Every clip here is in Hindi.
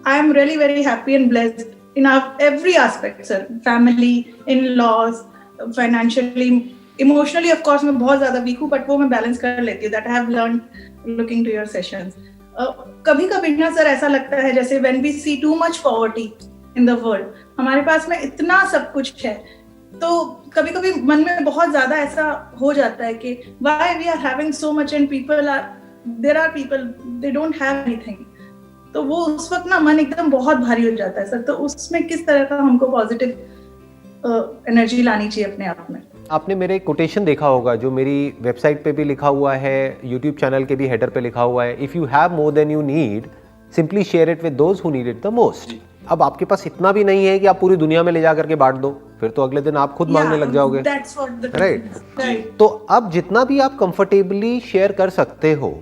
I am really very happy and blessed in every aspect, sir. Family, in-laws, financially, emotionally, of course, मैं बहुत ज़्यादा weak हूँ, but वो मैं balance कर लेती हूँ. That I have learned looking to your sessions. कभी कभी ना सर ऐसा लगता है जैसे when we see too much poverty in the world, हमारे पास में इतना सब कुछ है, तो कभी कभी मन में बहुत ज्यादा ऐसा हो जाता है कि why we are having so much and there are people they don't have anything. तो वो उस वक्त ना मन एकदम बहुत भारी हो जाता है सर. तो उसमें किस तरह का हमको पॉजिटिव एनर्जी लानी चाहिए अपने आप में? आपने मेरे कोटेशन देखा होगा जो मेरी वेबसाइट पे भी लिखा हुआ है, यूट्यूब चैनल के भी हेडर पे लिखा हुआ है, if you have more than you need simply share it with those who need it the most. अब आपके पास इतना भी नहीं है कि आप पूरी दुनिया में ले जा करके बांट दो, फिर तो अगले दिन आप खुद मांगने लग जाओगे, राइट? तो अब जितना भी आप कंफर्टेबली शेयर कर सकते हो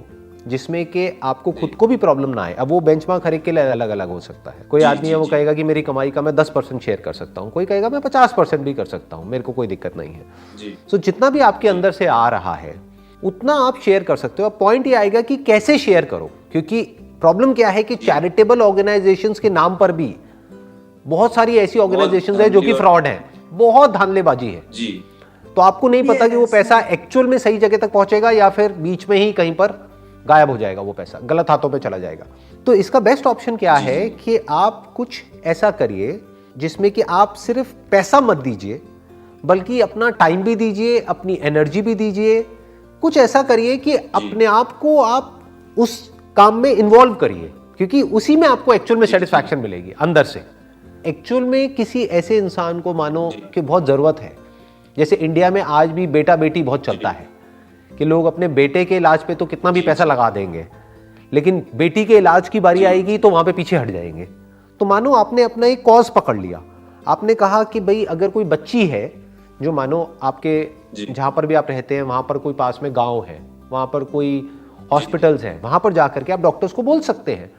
जिसमें कि आपको खुद को भी प्रॉब्लम ना आए. अब वो बेंचमार्क हर एक के लिए अलग अलग हो सकता है. कोई आदमी है वो कहेगा कि मेरी कमाई का मैं 10% शेयर कर सकता हूँ, कोई कहेगा मैं 50% भी कर सकता हूँ, मेरे को कोई दिक्कत नहीं है. सो जितना भी आपके अंदर से आ रहा है उतना आप शेयर कर सकते हो. अब पॉइंट ये आएगा कि कैसे शेयर करो, क्योंकि प्रॉब्लम क्या है कि चैरिटेबल ऑर्गेनाइजेशंस के नाम पर भी बहुत सारी ऐसी ऑर्गेनाइजेशंस है जो कि फ्रॉड है, बहुत धांधलेबाजी है. तो आपको नहीं पता कि वो पैसा एक्चुअल में सही जगह तक पहुंचेगा या फिर बीच में ही कहीं पर गायब हो जाएगा, वो पैसा गलत हाथों पे चला जाएगा. तो इसका बेस्ट ऑप्शन क्या है कि आप कुछ ऐसा करिए जिसमें कि आप सिर्फ पैसा मत दीजिए बल्कि अपना टाइम भी दीजिए, अपनी एनर्जी भी दीजिए. कुछ ऐसा करिए कि अपने आप को आप उस काम में इन्वॉल्व करिए, क्योंकि उसी में आपको एक्चुअल में सेटिस्फैक्शन मिलेगी अंदर से. एक्चुअल में किसी ऐसे इंसान को मानो कि बहुत जरूरत है. जैसे इंडिया में आज भी बेटा बेटी बहुत चलता है कि लोग अपने बेटे के इलाज पे तो कितना भी पैसा लगा देंगे, लेकिन बेटी के इलाज की बारी आएगी तो वहां पे पीछे हट जाएंगे. तो मानो आपने अपना एक कॉज पकड़ लिया. आपने कहा कि भाई अगर कोई बच्ची है जो मानो आपके जहां पर भी आप रहते हैं वहां पर कोई पास में गांव है, वहां पर कोई हॉस्पिटल्स है, वहां पर जाकर के आप डॉक्टर्स को बोल सकते हैं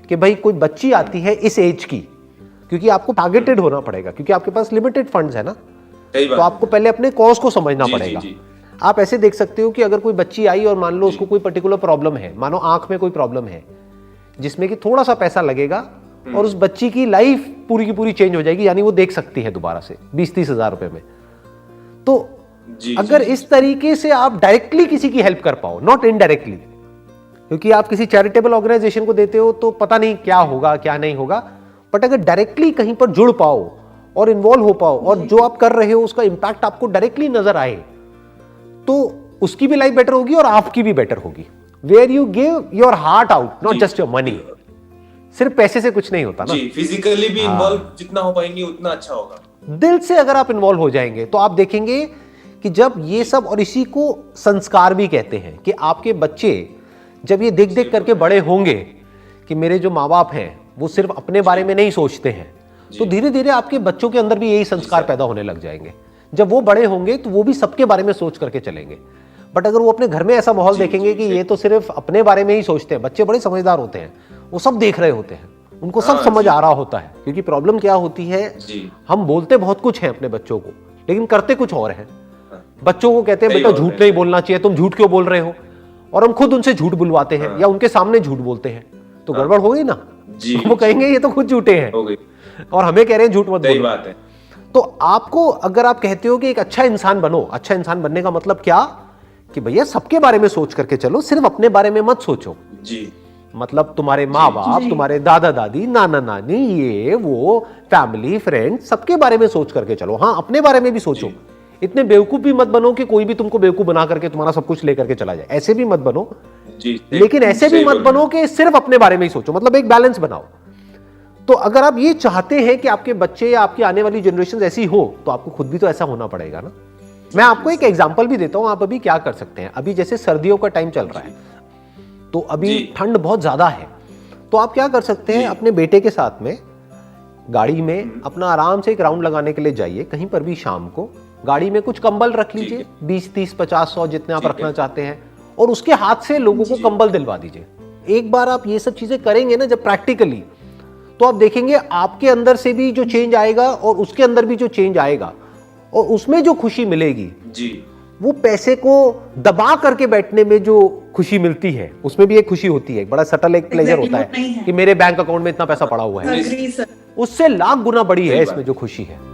कि भाई कोई बच्ची आती है इस एज की, क्योंकि आपको टारगेटेड होना पड़ेगा, क्योंकि आपके पास लिमिटेड फंड्स है ना. तो आपको पहले अपने कॉज को समझना पड़ेगा. आप ऐसे देख सकते हो कि अगर कोई बच्ची आई और मान लो उसको कोई पर्टिकुलर प्रॉब्लम है, मानो आंख में कोई प्रॉब्लम है जिसमें कि थोड़ा सा पैसा लगेगा और उस बच्ची की लाइफ पूरी की पूरी चेंज हो जाएगी, यानी वो देख सकती है दोबारा से 20-30 हजार रुपए में. तो अगर इस तरीके से आप डायरेक्टली किसी की हेल्प कर पाओ, नॉट इनडायरेक्टली, क्योंकि आप किसी चैरिटेबल ऑर्गेनाइजेशन को देते हो तो पता नहीं क्या होगा क्या नहीं होगा, बट अगर डायरेक्टली कहीं पर जुड़ पाओ और इन्वॉल्व हो पाओ और जो आप कर रहे हो उसका इंपैक्ट आपको डायरेक्टली नजर आए, तो उसकी भी लाइफ बेटर होगी और आपकी भी बेटर होगी. Where you give your heart out, not just your money. सिर्फ पैसे से कुछ नहीं होता ना. फिजिकली भी इन्वॉल्व जितना हो पाएंगे उतना अच्छा होगा. दिल से अगर आप इन्वॉल्व हो जाएंगे तो आप देखेंगे कि जब ये सब, और इसी को संस्कार भी कहते हैं, कि आपके बच्चे जब ये देख देख करके बड़े होंगे कि मेरे जो माँ बाप हैं वो सिर्फ अपने बारे में नहीं सोचते हैं, तो धीरे धीरे आपके बच्चों के अंदर भी यही संस्कार पैदा होने लग जाएंगे. जब वो बड़े होंगे तो वो भी सबके बारे में सोच करके चलेंगे. बट अगर वो अपने घर में ऐसा माहौल देखेंगे कि ये तो सिर्फ अपने बारे में ही सोचते हैं, बच्चे बड़े समझदार होते हैं, वो सब देख रहे होते हैं, उनको सब समझ आ रहा होता है. क्योंकि प्रॉब्लम क्या होती है, हम बोलते बहुत कुछ है अपने बच्चों को लेकिन करते कुछ और है. बच्चों को कहते हैं बेटा झूठ नहीं बोलना चाहिए, तुम झूठ क्यों बोल रहे हो, और हम खुद उनसे झूठ बुलवाते हैं या उनके सामने झूठ बोलते हैं, तो गड़बड़ हो गई ना. वो कहेंगे ये तो खुद झूठे हैं और हमें कह रहे हैं झूठ मत बोलो. तो आपको, अगर आप कहते हो कि एक अच्छा इंसान बनो, अच्छा इंसान बनने का मतलब क्या कि भैया सबके बारे में सोच करके चलो, सिर्फ अपने बारे में मत सोचो. मतलब तुम्हारे माँ बाप, तुम्हारे दादा दादी, नाना नानी, ये वो फैमिली फ्रेंड, सबके बारे में सोच करके चलो. हाँ, अपने बारे में भी सोचो. इतने बेवकूफ भी मत बनो कि कोई भी तुमको बेवकूफ बना करके तुम्हारा सब कुछ लेकर के चला जाए, ऐसे भी मत बनो. लेकिन ऐसे भी मत बनो कि सिर्फ अपने बारे में ही सोचो. मतलब एक बैलेंस बनाओ. तो अगर आप ये चाहते हैं कि आपके बच्चे या आपकी आने वाली जनरेशन ऐसी हो, तो आपको खुद भी तो ऐसा होना पड़ेगा ना. मैं आपको एक एग्जांपल भी देता हूं, आप अभी क्या कर सकते हैं. अभी जैसे सर्दियों का टाइम चल रहा है, तो अभी ठंड बहुत ज्यादा है, तो आप क्या कर सकते हैं, अपने बेटे के साथ में गाड़ी में अपना आराम से एक राउंड लगाने के लिए जाइए कहीं पर भी. शाम को गाड़ी में कुछ कंबल रख लीजिए, 20, 30, 50, 100 जितने आप रखना चाहते हैं, और उसके हाथ से लोगों को कंबल दिलवा दीजिए. एक बार आप ये सब चीजें करेंगे ना जब प्रैक्टिकली, तो आप देखेंगे आपके अंदर से भी जो चेंज आएगा और उसके अंदर भी जो चेंज आएगा और उसमें जो खुशी मिलेगी वो पैसे को दबा करके बैठने में जो खुशी मिलती है उसमें भी एक खुशी होती है, एक बड़ा सटल एक प्लेजर Exactly, होता वो नहीं है है। कि मेरे बैंक अकाउंट में इतना पैसा पड़ा हुआ है, Agree, sir. उससे लाख गुना बड़ी है सही इसमें बात। जो खुशी है।